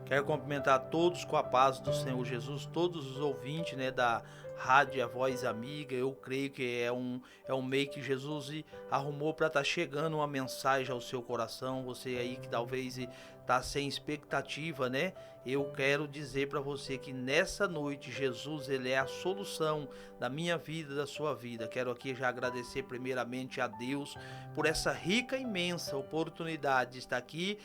Quero cumprimentar todos com a paz do Senhor Jesus, todos os ouvintes, né, da Rádio A Voz Amiga. Eu creio que é um meio que Jesus arrumou para estar chegando uma mensagem ao seu coração. Você aí que talvez está sem expectativa, né? Eu quero dizer para você que nessa noite Jesus ele é a solução da minha vida, da sua vida. Quero aqui já agradecer primeiramente a Deus por essa rica, imensa oportunidade de estar aqui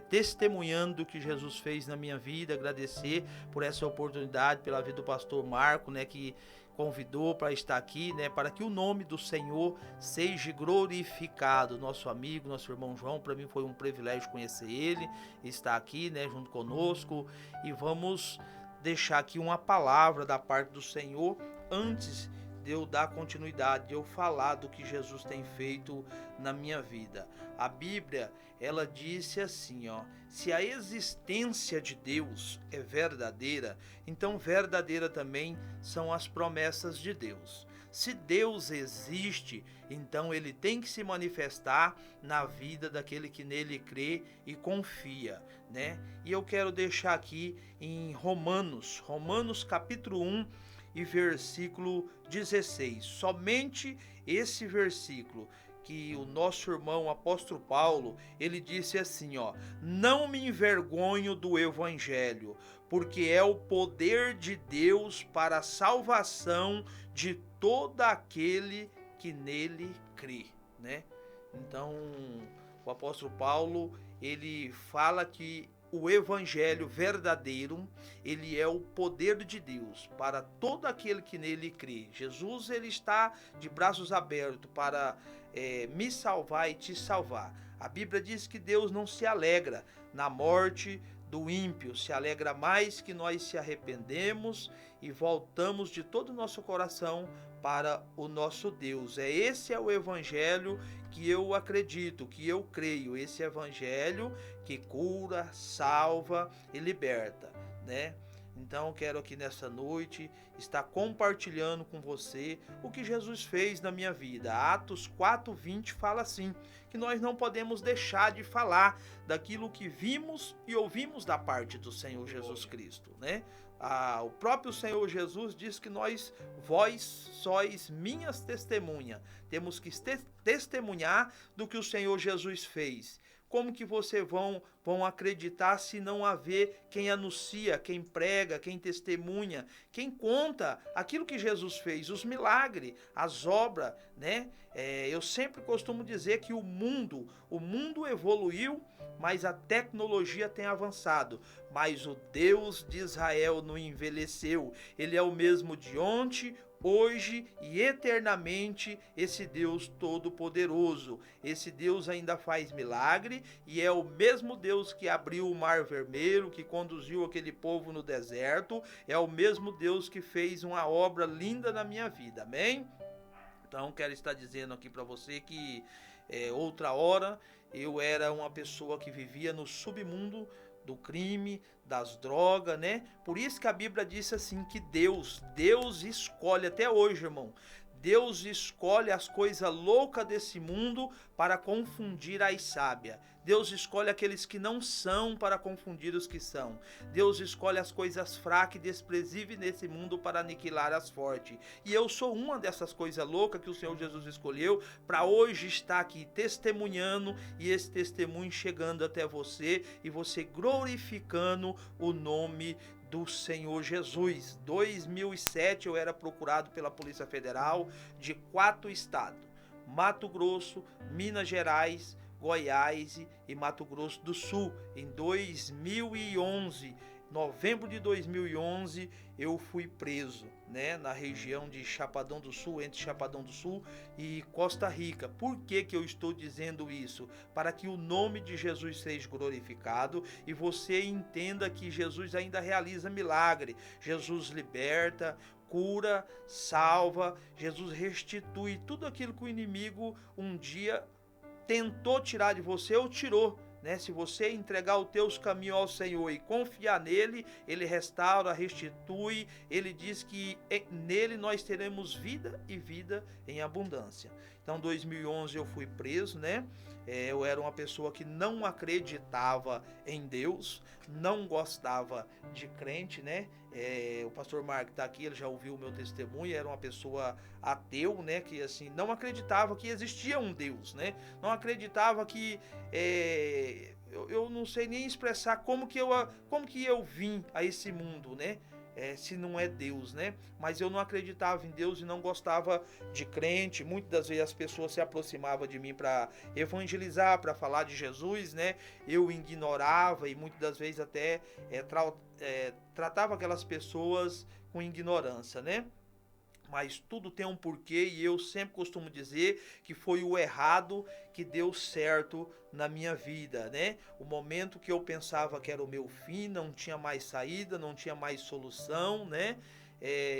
testemunhando do que Jesus fez na minha vida. Agradecer por essa oportunidade, pela vida do pastor Marco, né, que convidou para estar aqui, né, para que o nome do Senhor seja glorificado. Nosso amigo, nosso irmão João, para mim foi um privilégio conhecer ele, estar aqui, né, junto conosco, e vamos deixar aqui uma palavra da parte do Senhor antes de eu dar continuidade, de eu falar do que Jesus tem feito na minha vida. A Bíblia, ela disse assim, ó: se a existência de Deus é verdadeira, então verdadeira também são as promessas de Deus. Se Deus existe, então ele tem que se manifestar na vida daquele que nele crê e confia, né? E eu quero deixar aqui em Romanos capítulo 1 e versículo 16. Somente esse versículo que o nosso irmão apóstolo Paulo, ele disse assim, ó: não me envergonho do evangelho, porque é o poder de Deus para a salvação de todo aquele que nele crê, né? Então, o apóstolo Paulo, ele fala que o evangelho verdadeiro, ele é o poder de Deus para todo aquele que nele crê. Jesus, ele está de braços abertos para me salvar e te salvar. A Bíblia diz que Deus não se alegra na morte do ímpio, se alegra mais que nós se arrependemos e voltamos de todo o nosso coração para o nosso Deus. Esse é o evangelho que eu acredito, que eu creio, esse evangelho que cura, salva e liberta, né? Então quero aqui nessa noite estar compartilhando com você o que Jesus fez na minha vida. Atos 4:20 fala assim, que nós não podemos deixar de falar daquilo que vimos e ouvimos da parte do Senhor Jesus Cristo, né? O próprio Senhor Jesus diz que vós sois minhas testemunhas. Temos que testemunhar do que o Senhor Jesus fez. Como que vocês vão acreditar se não haver quem anuncia, quem prega, quem testemunha, quem conta aquilo que Jesus fez, os milagres, as obras, né? Eu sempre costumo dizer que o mundo evoluiu, mas a tecnologia tem avançado. Mas o Deus de Israel não envelheceu. Ele é o mesmo de ontem, hoje e eternamente, esse Deus todo-poderoso. Esse Deus ainda faz milagre e é o mesmo Deus que abriu o Mar Vermelho, que conduziu aquele povo no deserto, é o mesmo Deus que fez uma obra linda na minha vida, amém? Então quero estar dizendo aqui para você que outra hora eu era uma pessoa que vivia no submundo do crime, das drogas, né? Por isso que a Bíblia disse assim que Deus escolhe até hoje, irmão. Deus escolhe as coisas loucas desse mundo para confundir as sábias. Deus escolhe aqueles que não são para confundir os que são. Deus escolhe as coisas fracas e desprezíveis nesse mundo para aniquilar as fortes. E eu sou uma dessas coisas loucas que o Senhor Jesus escolheu para hoje estar aqui testemunhando e esse testemunho chegando até você e você glorificando o nome do Senhor Jesus. 2007 eu era procurado pela Polícia Federal de 4 estados: Mato Grosso, Minas Gerais, Goiás e Mato Grosso do Sul. Em 2011, novembro de 2011, eu fui preso, né, na região de Chapadão do Sul, entre Chapadão do Sul e Costa Rica. Por que eu estou dizendo isso? Para que o nome de Jesus seja glorificado e você entenda que Jesus ainda realiza milagre. Jesus liberta, cura, salva, Jesus restitui tudo aquilo que o inimigo um dia tentou tirar de você ou tirou, né? Se você entregar os teus caminhos ao Senhor e confiar nele, ele restaura, restitui. Ele diz que nele nós teremos vida e vida em abundância. Então, em 2011 eu fui preso, né? Eu era uma pessoa que não acreditava em Deus, não gostava de crente, né? O pastor Mark está aqui, ele já ouviu o meu testemunho, era uma pessoa ateu, né? Que assim, não acreditava que existia um Deus, né? Não acreditava que... eu não sei nem expressar como que eu vim a esse mundo, né? Se não é Deus, né? Mas eu não acreditava em Deus e não gostava de crente. Muitas das vezes as pessoas se aproximavam de mim para evangelizar, para falar de Jesus, né? Eu ignorava e muitas das vezes até tratava aquelas pessoas com ignorância, né? Mas tudo tem um porquê e eu sempre costumo dizer que foi o errado que deu certo na minha vida, né? O momento que eu pensava que era o meu fim, não tinha mais saída, não tinha mais solução, né?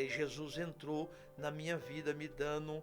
Jesus entrou na minha vida me dando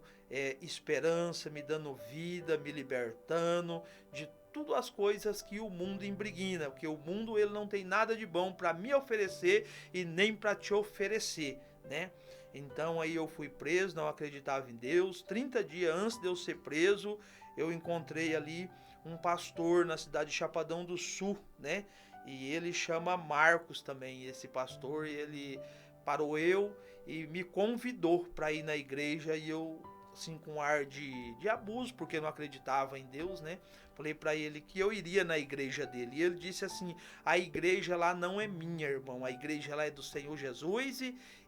esperança, me dando vida, me libertando de tudo as coisas que o mundo imbriguina, porque o mundo ele não tem nada de bom para me oferecer e nem para te oferecer, né? Então aí eu fui preso, não acreditava em Deus. 30 dias antes de eu ser preso, eu encontrei ali um pastor na cidade de Chapadão do Sul, né? E ele chama Marcos também, esse pastor, e ele parou eu e me convidou para ir na igreja e eu assim com um ar de abuso, porque não acreditava em Deus, né? Falei para ele que eu iria na igreja dele. E ele disse assim: "A igreja lá não é minha, irmão. A igreja lá é do Senhor Jesus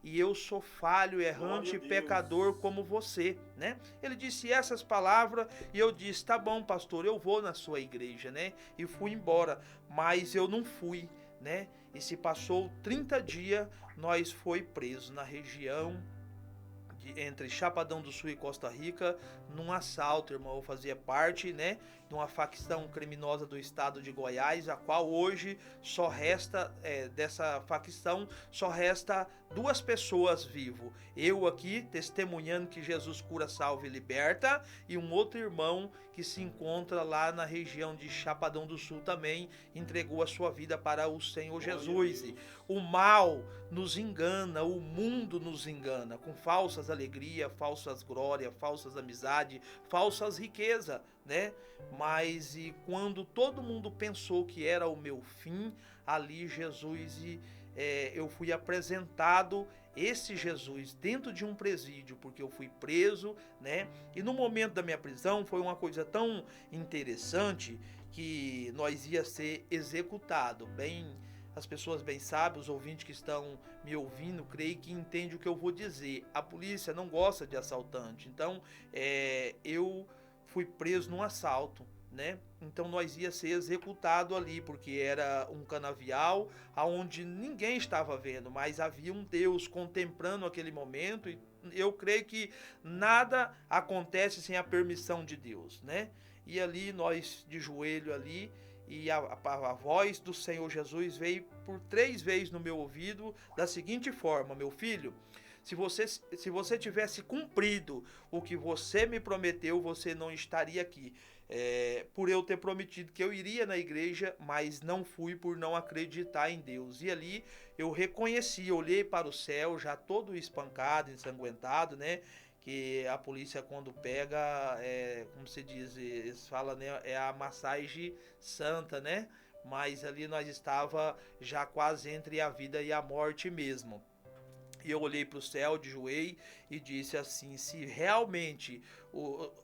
e eu sou falho, errante, pecador como você", né? Ele disse essas palavras e eu disse: "Tá bom, pastor, eu vou na sua igreja", né? E fui embora, mas eu não fui, né? E se passou 30 dias, nós foi preso na região entre Chapadão do Sul e Costa Rica, num assalto, irmão. Eu fazia parte, né, de uma facção criminosa do estado de Goiás, a qual hoje só resta, dessa facção, só resta 2 pessoas vivos. Eu aqui, testemunhando que Jesus cura, salva e liberta, e um outro irmão que se encontra lá na região de Chapadão do Sul também, entregou a sua vida para o Senhor Jesus. O mal nos engana, o mundo nos engana, com falsas alegrias, falsas glórias, falsas amizades, falsas riquezas, né? Mas e quando todo mundo pensou que era o meu fim, ali Jesus eu fui apresentado esse Jesus dentro de um presídio, porque eu fui preso, né? E no momento da minha prisão foi uma coisa tão interessante que nós ia ser executado. As pessoas bem sabem, os ouvintes que estão me ouvindo, creio que entendem o que eu vou dizer. A polícia não gosta de assaltante, então eu fui preso num assalto, né? Então nós ia ser executado ali, porque era um canavial aonde ninguém estava vendo, mas havia um Deus contemplando aquele momento e eu creio que nada acontece sem a permissão de Deus, né? E ali nós de joelho ali e a voz do Senhor Jesus veio por 3 vezes no meu ouvido da seguinte forma: meu filho, se você tivesse cumprido o que você me prometeu, você não estaria aqui. Por eu ter prometido que eu iria na igreja, mas não fui por não acreditar em Deus. E ali eu reconheci, olhei para o céu, já todo espancado, ensanguentado, né? Que a polícia quando pega, como se diz, eles falam, né, é a massagem santa, né? Mas ali nós estava já quase entre a vida e a morte mesmo. E eu olhei para o céu de joelho e disse assim: se realmente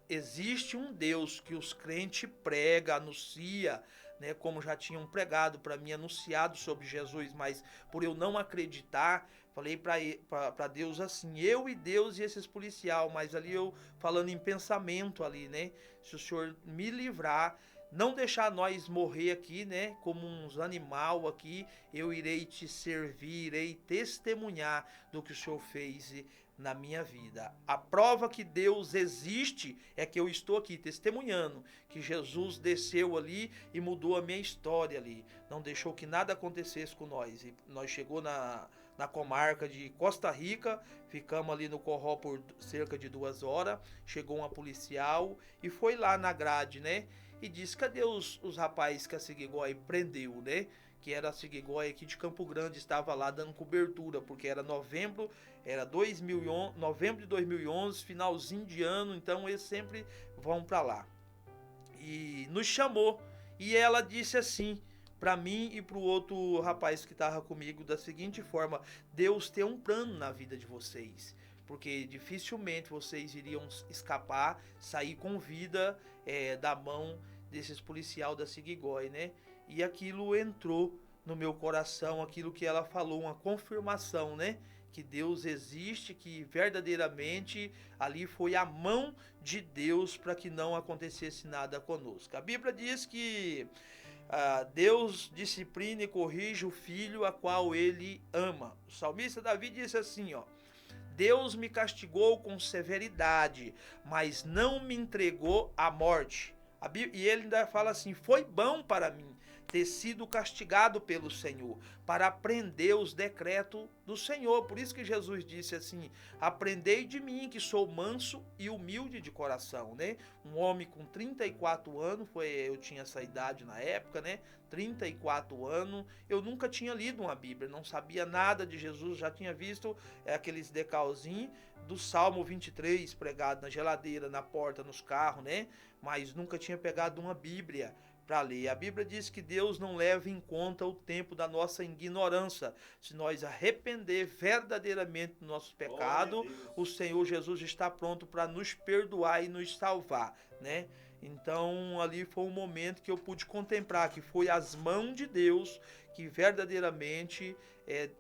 existe um Deus que os crentes pregam, anuncia, né, como já tinham pregado para mim, anunciado sobre Jesus, mas por eu não acreditar, falei para Deus assim: eu e Deus e esses policial, mas ali eu falando em pensamento ali, né? Se o Senhor me livrar, não deixar nós morrer aqui, né, como uns animal aqui, eu irei te servir, irei testemunhar do que o Senhor fez na minha vida. A prova que Deus existe é que eu estou aqui testemunhando que Jesus desceu ali e mudou a minha história ali. Não deixou que nada acontecesse com nós. E nós chegou na comarca de Costa Rica, ficamos ali no Corró por cerca de 2 horas, chegou uma policial e foi lá na grade, né? e disse: cadê os rapazes que a Sigigóia prendeu, né? Que era a Sigigóia aqui de Campo Grande, estava lá dando cobertura, porque era novembro, era 2011, novembro de 2011, finalzinho de ano, então eles sempre vão para lá. E nos chamou, e ela disse assim para mim e para o outro rapaz que estava comigo, da seguinte forma: Deus tem um plano na vida de vocês, porque dificilmente vocês iriam escapar, sair com vida da mão desses policial da Sigigóia, né? E aquilo entrou no meu coração, aquilo que ela falou, uma confirmação, né? Que Deus existe, que verdadeiramente ali foi a mão de Deus para que não acontecesse nada conosco. A Bíblia diz que Deus disciplina e corrige o filho a qual ele ama. O salmista Davi disse assim, ó: Deus me castigou com severidade, mas não me entregou à morte. E ele ainda fala assim: foi bom para mim ter sido castigado pelo Senhor, para aprender os decretos do Senhor. Por isso que Jesus disse assim: aprendei de mim, que sou manso e humilde de coração, né? Um homem com 34 anos, eu tinha essa idade na época, né? 34 anos, eu nunca tinha lido uma Bíblia, não sabia nada de Jesus, já tinha visto aqueles decalzinhos do Salmo 23 pregado na geladeira, na porta, nos carros, né? Mas nunca tinha pegado uma Bíblia para ler. A Bíblia diz que Deus não leva em conta o tempo da nossa ignorância. Se nós arrepender verdadeiramente do nosso pecado, o Senhor Jesus está pronto para nos perdoar e nos salvar, né? Então ali foi um momento que eu pude contemplar que foi as mãos de Deus que verdadeiramente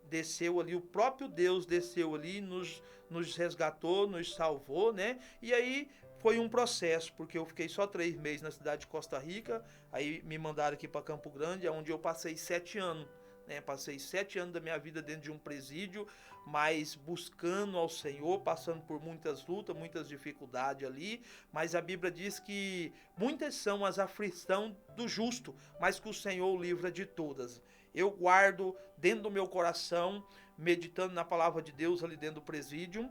desceu ali, o próprio Deus desceu ali, nos resgatou, nos salvou, né? E aí foi um processo, porque eu fiquei só 3 meses na cidade de Costa Rica, aí me mandaram aqui para Campo Grande, onde eu passei 7 anos. Né? Passei 7 anos da minha vida dentro de um presídio, mas buscando ao Senhor, passando por muitas lutas, muitas dificuldades ali, mas a Bíblia diz que muitas são as aflições do justo, mas que o Senhor o livra de todas. Eu guardo dentro do meu coração, meditando na palavra de Deus ali dentro do presídio,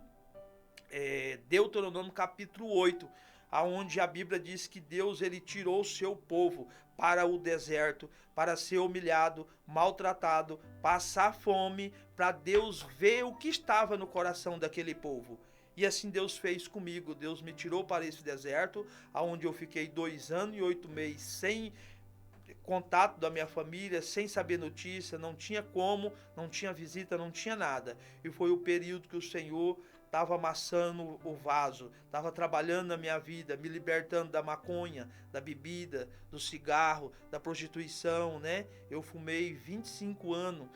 Deuteronômio capítulo 8, aonde a Bíblia diz que Deus ele tirou o seu povo para o deserto, para ser humilhado, maltratado, passar fome, para Deus ver o que estava no coração daquele povo. E assim Deus fez comigo. Deus me tirou para esse deserto, aonde eu fiquei 2 anos e 8 meses sem contato da minha família, sem saber notícia, não tinha como, não tinha visita, não tinha nada. E foi o período que o Senhor estava amassando o vaso, estava trabalhando na minha vida, me libertando da maconha, da bebida, do cigarro, da prostituição, né? Eu fumei 25 anos,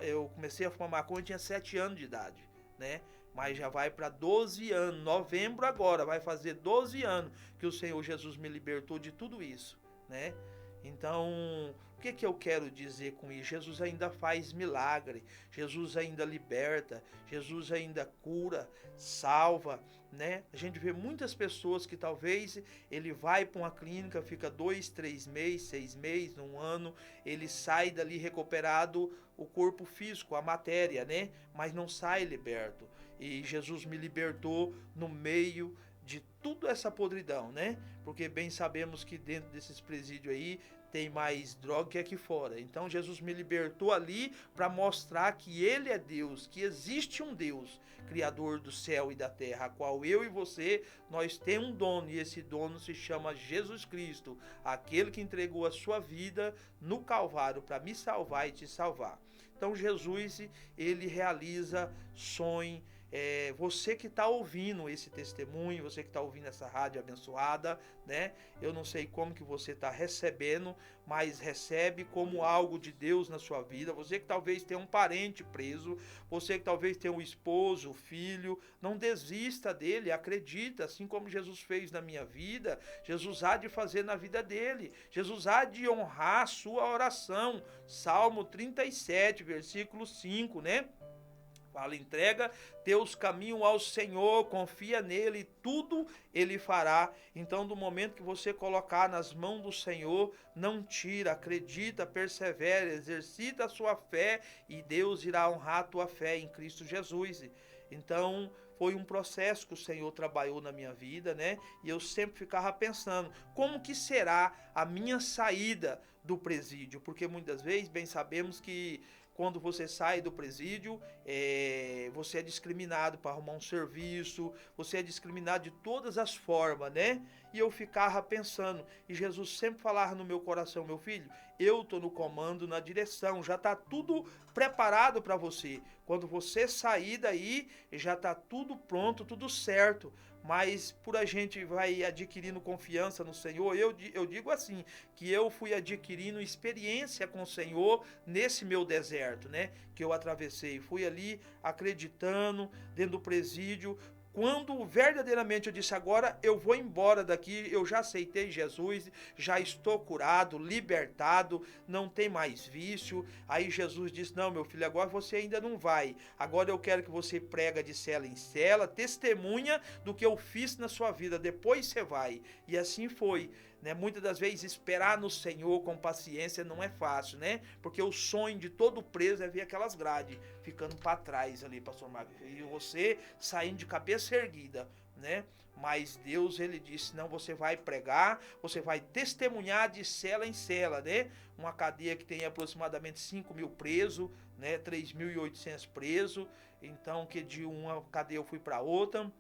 eu comecei a fumar maconha, tinha 7 anos de idade, né? Mas já vai para 12 anos, novembro agora, vai fazer 12 anos que o Senhor Jesus me libertou de tudo isso, né? Então, o que eu quero dizer com isso? Jesus ainda faz milagre, Jesus ainda liberta, Jesus ainda cura, salva, né? A gente vê muitas pessoas que talvez ele vai para uma clínica, fica 2, 3 meses, 6 meses, 1 ano, ele sai dali recuperado o corpo físico, a matéria, né? Mas não sai liberto. E Jesus me libertou no meio de toda essa podridão, né? Porque bem sabemos que dentro desses presídios aí tem mais droga que aqui fora. Então Jesus me libertou ali para mostrar que Ele é Deus, que existe um Deus, Criador do céu e da terra, a qual eu e você, nós temos um dono, e esse dono se chama Jesus Cristo, aquele que entregou a sua vida no Calvário para me salvar e te salvar. Então Jesus, ele realiza sonhos. Você que está ouvindo esse testemunho, você que está ouvindo essa rádio abençoada, né? Eu não sei como que você está recebendo, mas recebe como algo de Deus na sua vida. Você que talvez tenha um parente preso, você que talvez tenha um esposo, filho, não desista dele, acredita, assim como Jesus fez na minha vida, Jesus há de fazer na vida dele. Jesus há de honrar a sua oração. Salmo 37, versículo 5, né? Fala, entrega teus caminhos ao Senhor, confia nele, tudo ele fará. Então, do momento que você colocar nas mãos do Senhor, não tira, acredita, persevera, exercita a sua fé e Deus irá honrar a tua fé em Cristo Jesus. Então, foi um processo que o Senhor trabalhou na minha vida, né? E eu sempre ficava pensando, como que será a minha saída do presídio? Porque muitas vezes, bem sabemos que quando você sai do presídio, você é discriminado para arrumar um serviço, você é discriminado de todas as formas, né? E eu ficava pensando, e Jesus sempre falava no meu coração, meu filho, eu estou no comando, na direção, já está tudo preparado para você. Quando você sair daí, já está tudo pronto, tudo certo. Mas por a gente vai adquirindo confiança no Senhor, eu digo assim, que eu fui adquirindo experiência com o Senhor nesse meu deserto, né? Que eu atravessei. Fui ali acreditando, dentro do presídio. Quando verdadeiramente eu disse, agora eu vou embora daqui, eu já aceitei Jesus, já estou curado, libertado, não tem mais vício. Aí Jesus disse, não, meu filho, agora você ainda não vai. Agora eu quero que você prega de cela em cela, testemunha do que eu fiz na sua vida, depois você vai. E assim foi. Né? Muitas das vezes esperar no Senhor com paciência não é fácil, né? Porque o sonho de todo preso é ver aquelas grades ficando para trás ali, pastor Marcos, e você saindo de cabeça erguida, né? Mas Deus, ele disse, não, você vai pregar, você vai testemunhar de cela em cela, né? Uma cadeia que tem aproximadamente 5.000 presos, né? 3.800 presos, então que de uma cadeia eu fui para outra,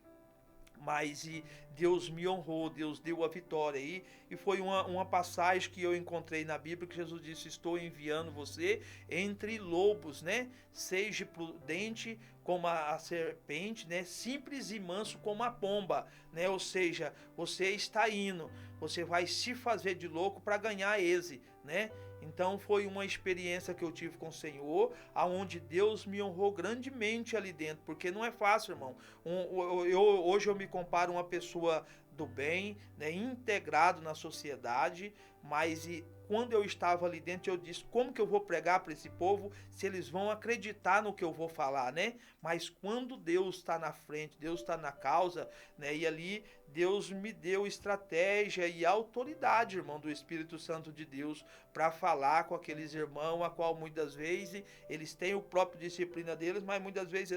mas Deus me honrou, Deus deu a vitória aí, e foi uma passagem que eu encontrei na Bíblia, que Jesus disse, estou enviando você entre lobos, né? Seja prudente como a serpente, né? Simples e manso como a pomba, né? Ou seja, você está indo, você vai se fazer de louco para ganhar êxito, né? Então foi uma experiência que eu tive com o Senhor, aonde Deus me honrou grandemente ali dentro, porque não é fácil, irmão. Hoje eu me comparo uma pessoa do bem, né, integrado na sociedade, mas quando eu estava ali dentro, eu disse, como que eu vou pregar para esse povo se eles vão acreditar no que eu vou falar, né? Mas quando Deus está na frente, Deus está na causa, né? E ali Deus me deu estratégia e autoridade, irmão, do Espírito Santo de Deus, para falar com aqueles irmãos, a qual muitas vezes eles têm o próprio disciplina deles, mas muitas vezes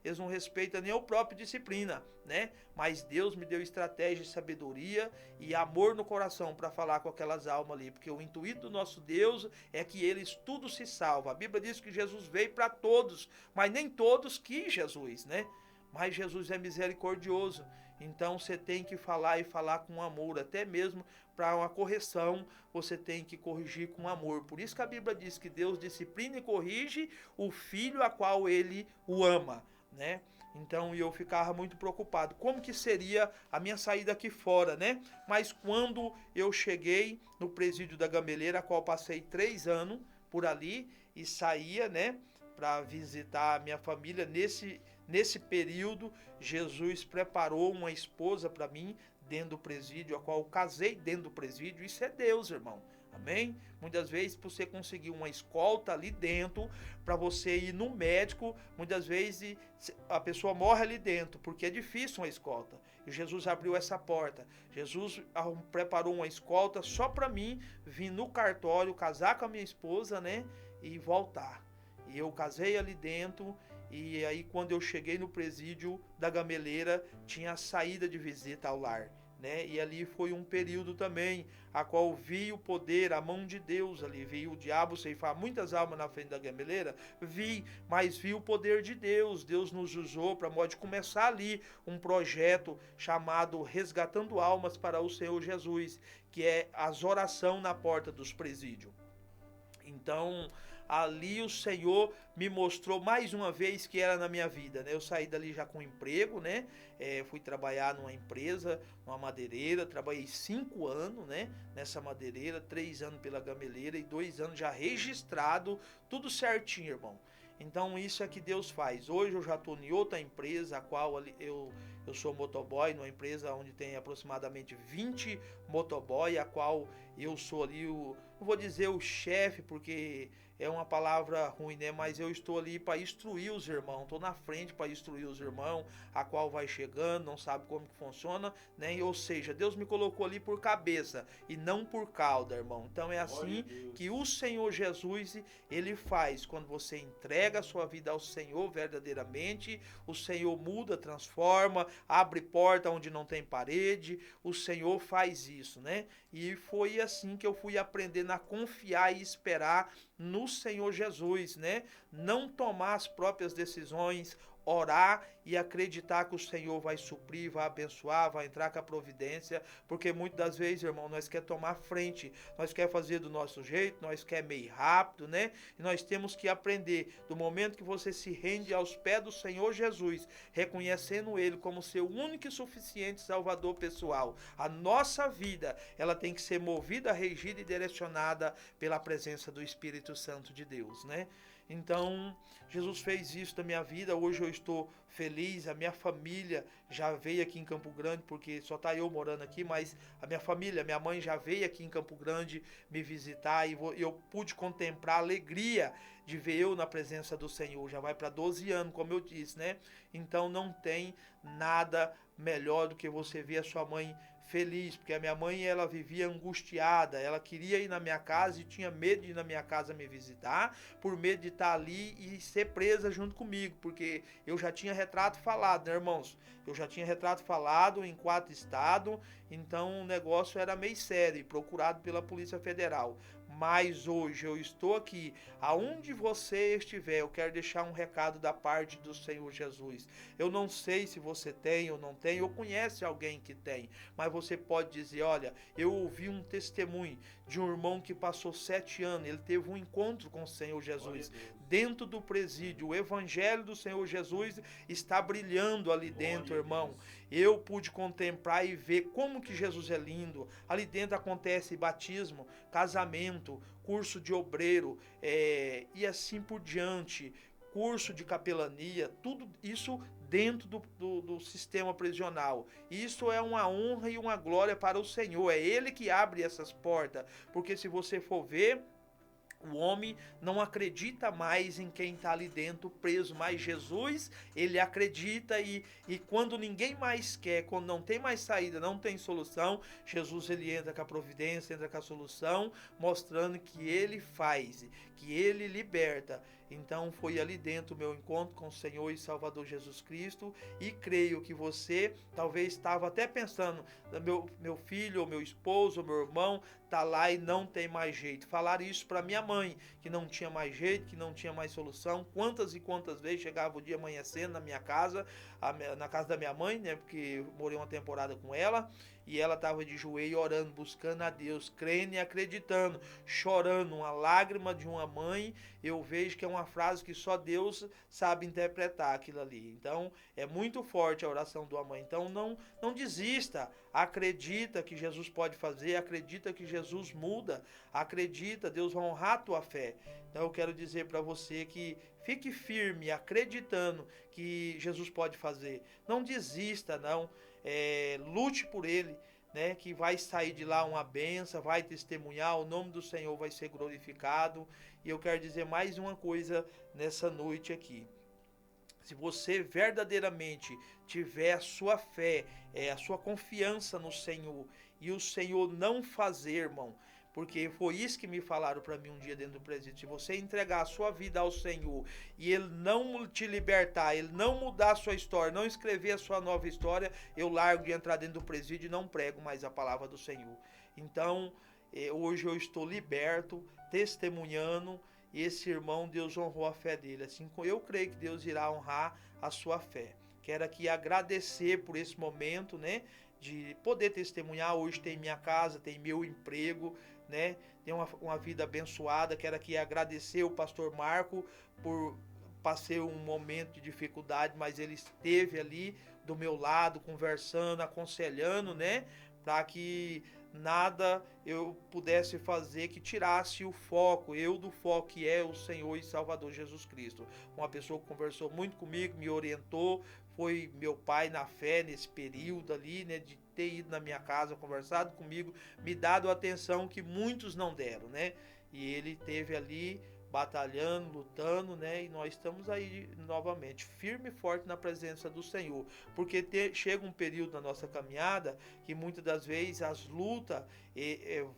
eles não respeitam nem o próprio disciplina, né? Mas Deus me deu estratégia, sabedoria e amor no coração para falar com aquelas almas ali, porque o intuito do nosso Deus é que eles tudo se salva. A Bíblia diz que Jesus veio para todos, mas nem todos quis Jesus, né? Mas Jesus é misericordioso, então você tem que falar e falar com amor, até mesmo para uma correção você tem que corrigir com amor. Por isso que a Bíblia diz que Deus disciplina e corrige o filho a qual ele o ama, né? Então eu ficava muito preocupado, como que seria a minha saída aqui fora, né? Mas quando eu cheguei no presídio da Gameleira, a qual passei 3 anos por ali e saía, né, para visitar a minha família, nesse período Jesus preparou uma esposa para mim dentro do presídio, a qual eu casei dentro do presídio. Isso é Deus, irmão. Amém? Muitas vezes, para você conseguir uma escolta ali dentro, para você ir no médico, muitas vezes a pessoa morre ali dentro, porque é difícil uma escolta. E Jesus abriu essa porta. Jesus preparou uma escolta só para mim vir no cartório, casar com a minha esposa, né? E voltar. E eu casei ali dentro. E aí, quando eu cheguei no presídio da Gameleira, tinha a saída de visita ao lar, né? E ali foi um período também a qual vi o poder, a mão de Deus ali, vi o diabo ceifar muitas almas na frente da Gameleira, mas vi o poder de Deus. Deus nos usou para começar ali um projeto chamado Resgatando Almas para o Senhor Jesus, que é as orações na porta dos presídios. Então, ali o Senhor me mostrou mais uma vez que era na minha vida, né? Eu saí dali já com emprego, né? Fui trabalhar numa empresa, numa madeireira, trabalhei 5 anos, né? Nessa madeireira, 3 anos pela Gameleira e 2 anos já registrado, tudo certinho, irmão. Então isso é que Deus faz. Hoje eu já estou em outra empresa, a qual eu sou motoboy, numa empresa onde tem aproximadamente 20 motoboy, a qual eu sou ali não vou dizer o chefe, porque é uma palavra ruim, né? Mas eu estou ali para instruir os irmãos, estou na frente para instruir os irmãos, a qual vai chegando, não sabe como que funciona, né? Ou seja, Deus me colocou ali por cabeça e não por cauda, irmão. Então é assim que o Senhor Jesus, ele faz. Quando você entrega a sua vida ao Senhor verdadeiramente, o Senhor muda, transforma, abre porta onde não tem parede, o Senhor faz isso, né? E foi assim que eu fui aprendendo a confiar e esperar no Senhor Jesus, né? Não tomar as próprias decisões, orar e acreditar que o Senhor vai suprir, vai abençoar, vai entrar com a providência, porque muitas das vezes, irmão, nós quer tomar frente, nós quer fazer do nosso jeito, nós quer meio rápido, né? E nós temos que aprender, do momento que você se rende aos pés do Senhor Jesus, reconhecendo Ele como seu único e suficiente Salvador pessoal, a nossa vida, ela tem que ser movida, regida e direcionada pela presença do Espírito Santo de Deus, né? Então, Jesus fez isso na minha vida, hoje eu estou feliz, a minha família já veio aqui em Campo Grande, porque só está eu morando aqui, mas a minha família, minha mãe já veio aqui em Campo Grande me visitar e eu pude contemplar a alegria de ver eu na presença do Senhor, já vai para 12 anos, como eu disse, né? Então não tem nada melhor do que você ver a sua mãe feliz, porque a minha mãe, ela vivia angustiada, ela queria ir na minha casa e tinha medo de ir na minha casa me visitar, por medo de estar ali e ser presa junto comigo, porque eu já tinha retrato falado, né, irmãos? Eu já tinha retrato falado em 4 estados, então o negócio era meio sério, procurado pela Polícia Federal. Mas hoje eu estou aqui, aonde você estiver, eu quero deixar um recado da parte do Senhor Jesus. Eu não sei se você tem ou não tem, ou conhece alguém que tem, mas você pode dizer, olha, eu ouvi um testemunho de um irmão que passou 7 anos, ele teve um encontro com o Senhor Jesus, dentro do presídio, o evangelho do Senhor Jesus está brilhando ali dentro, irmão. Eu pude contemplar e ver como que Jesus é lindo. Ali dentro acontece batismo, casamento, curso de obreiro, e assim por diante, curso de capelania, tudo isso dentro do sistema prisional. Isso é uma honra e uma glória para o Senhor. É Ele que abre essas portas, porque se você for ver, o homem não acredita mais em quem está ali dentro preso, mas Jesus, ele acredita e quando ninguém mais quer, quando não tem mais saída, não tem solução, Jesus ele entra com a providência, entra com a solução, mostrando que ele faz, que ele liberta. Então foi ali dentro o meu encontro com o Senhor e Salvador Jesus Cristo e creio que você talvez estava até pensando, meu filho, ou meu esposo, ou meu irmão, tá lá e não tem mais jeito. Falaram isso para minha mãe, que não tinha mais jeito, que não tinha mais solução. Quantas e quantas vezes chegava o dia amanhecendo na minha casa, na casa da minha mãe, né? Porque eu morei uma temporada com ela, e ela estava de joelho orando, buscando a Deus, crendo e acreditando, chorando, uma lágrima de uma mãe. Eu vejo que é uma frase que só Deus sabe interpretar aquilo ali. Então, é muito forte a oração de uma mãe. Então, não desista. Acredita que Jesus pode fazer, acredita que Jesus muda, acredita, Deus vai honrar a tua fé. Então eu quero dizer para você que fique firme, acreditando que Jesus pode fazer. Não desista, não. Lute por Ele, né? Que vai sair de lá uma benção, vai testemunhar, o nome do Senhor vai ser glorificado. E eu quero dizer mais uma coisa nessa noite aqui. Se você verdadeiramente tiver a sua fé, a sua confiança no Senhor, e o Senhor não fazer, irmão, porque foi isso que me falaram para mim um dia dentro do presídio, se você entregar a sua vida ao Senhor e Ele não te libertar, Ele não mudar a sua história, não escrever a sua nova história, eu largo de entrar dentro do presídio e não prego mais a palavra do Senhor. Então, hoje eu estou liberto, testemunhando, e esse irmão, Deus honrou a fé dele. Assim, eu creio que Deus irá honrar a sua fé. Quero aqui agradecer por esse momento, né? De poder testemunhar. Hoje tem minha casa, tem meu emprego, né? Tem uma vida abençoada. Quero aqui agradecer o pastor Marco por passei um momento de dificuldade, mas ele esteve ali do meu lado, conversando, aconselhando, né? Para que nada eu pudesse fazer que tirasse o foco, do foco que é o Senhor e Salvador Jesus Cristo. Uma pessoa que conversou muito comigo, me orientou, foi meu pai na fé nesse período ali, né, de ter ido na minha casa, conversado comigo, me dado a atenção que muitos não deram, né? E ele teve ali batalhando, lutando, né? E nós estamos aí novamente, firme e forte na presença do Senhor. Porque chega um período na nossa caminhada que muitas das vezes as lutas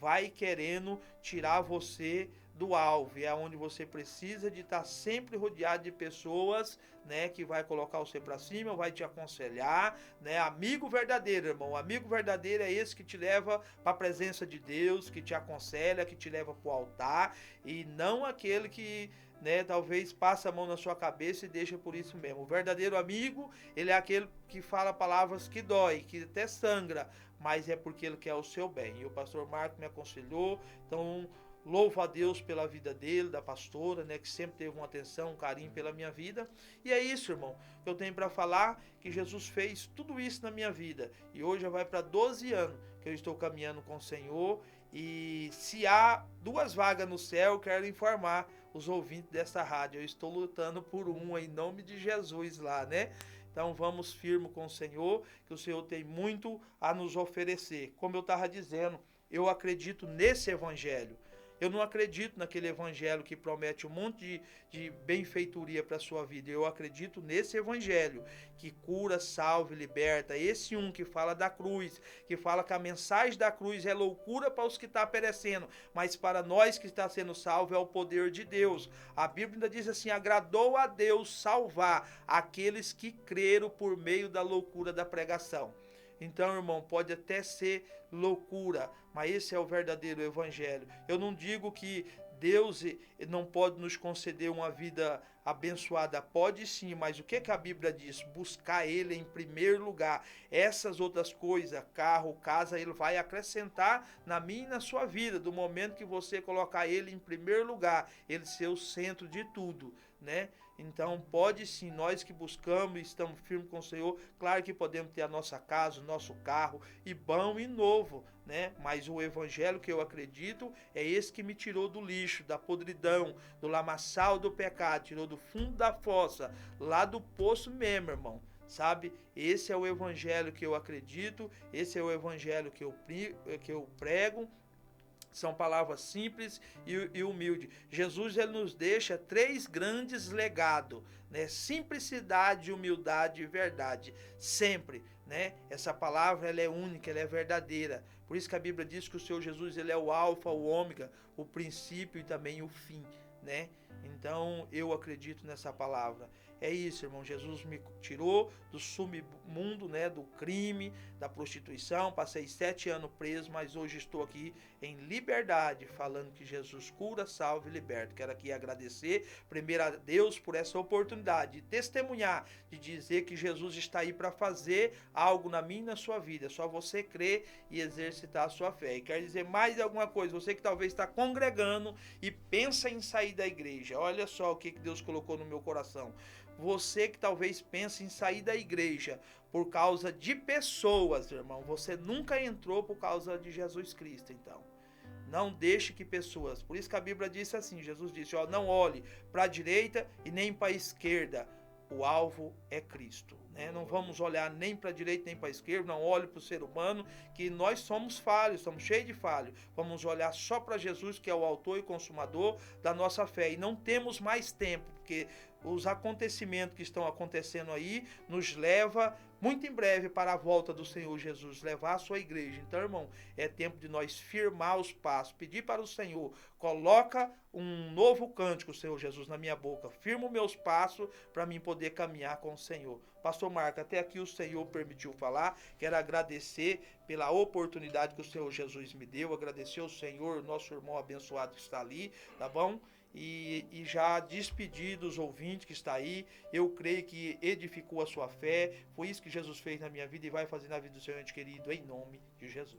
vai querendo tirar você do alvo, e é onde você precisa de estar sempre rodeado de pessoas, né, que vai colocar você para cima, vai te aconselhar, né? Amigo verdadeiro, irmão, amigo verdadeiro é esse que te leva para a presença de Deus, que te aconselha, que te leva para o altar, e não aquele que, né, talvez passa a mão na sua cabeça e deixa por isso mesmo. O verdadeiro amigo, ele é aquele que fala palavras que dói, que até sangra, mas é porque ele quer o seu bem. E o pastor Marco me aconselhou, então louvo a Deus pela vida dele, da pastora, né, que sempre teve uma atenção, um carinho pela minha vida. E é isso, irmão, que eu tenho para falar, que Jesus fez tudo isso na minha vida. E hoje já vai para 12 anos que eu estou caminhando com o Senhor. E se há 2 vagas no céu, eu quero informar os ouvintes dessa rádio. Eu estou lutando por uma, em nome de Jesus lá, né? Então vamos firme com o Senhor, que o Senhor tem muito a nos oferecer. Como eu estava dizendo, eu acredito nesse evangelho. Eu não acredito naquele evangelho que promete um monte de benfeitoria para a sua vida. Eu acredito nesse evangelho que cura, salva e liberta. Esse que fala da cruz, que fala que a mensagem da cruz é loucura para os que estão perecendo, mas para nós que está sendo salvo é o poder de Deus. A Bíblia ainda diz assim: agradou a Deus salvar aqueles que creram por meio da loucura da pregação. Então, irmão, pode até ser loucura, mas esse é o verdadeiro evangelho. Eu não digo que Deus não pode nos conceder uma vida abençoada. Pode sim, mas o que a Bíblia diz? Buscar Ele em primeiro lugar. Essas outras coisas, carro, casa, Ele vai acrescentar na minha e na sua vida. Do momento que você colocar Ele em primeiro lugar, Ele ser o centro de tudo, né? Então pode sim, nós que buscamos e estamos firmes com o Senhor, claro que podemos ter a nossa casa, o nosso carro, e bom e novo, né? Mas o evangelho que eu acredito é esse que me tirou do lixo, da podridão, do lamaçal do pecado, tirou do fundo da fossa, lá do poço mesmo, irmão. Sabe? Esse é o evangelho que eu acredito, esse é o evangelho que eu prego. São palavras simples e humildes. Jesus, ele nos deixa 3 grandes legados, né? Simplicidade, humildade e verdade. Sempre, né? Essa palavra, ela é única, ela é verdadeira. Por isso que a Bíblia diz que o Senhor Jesus, ele é o alfa, o ômega, o princípio e também o fim, né? Então, eu acredito nessa palavra. É isso, irmão. Jesus me tirou do submundo, né, do crime, da prostituição. Passei 7 anos preso, mas hoje estou aqui em liberdade, falando que Jesus cura, salva e liberta. Quero aqui agradecer primeiro a Deus por essa oportunidade de testemunhar, de dizer que Jesus está aí para fazer algo na minha e na sua vida. É só você crer e exercitar a sua fé. E quero dizer mais alguma coisa. Você que talvez está congregando e pensa em sair da igreja. Olha só o que Deus colocou no meu coração. Você que talvez pense em sair da igreja por causa de pessoas, irmão. Você nunca entrou por causa de Jesus Cristo, então. Não deixe que pessoas... Por isso que a Bíblia disse assim, Jesus disse, ó, não olhe para a direita e nem para a esquerda. O alvo é Cristo, né? Não vamos olhar nem para a direita nem para a esquerda, não olhe para o ser humano, que nós somos falhos, estamos cheios de falhos. Vamos olhar só para Jesus, que é o autor e consumador da nossa fé. E não temos mais tempo, porque os acontecimentos que estão acontecendo aí nos leva muito em breve para a volta do Senhor Jesus, levar a sua igreja. Então, irmão, é tempo de nós firmar os passos, pedir para o Senhor, coloca um novo cântico, Senhor Jesus, na minha boca, firma os meus passos para mim poder caminhar com o Senhor. Pastor Marco, até aqui o Senhor permitiu falar, quero agradecer pela oportunidade que o Senhor Jesus me deu, agradecer ao Senhor, nosso irmão abençoado que está ali, tá bom? E já despedir dos ouvintes que está aí, eu creio que edificou a sua fé, foi isso que Jesus fez na minha vida e vai fazer na vida do Senhor ente querido, em nome de Jesus.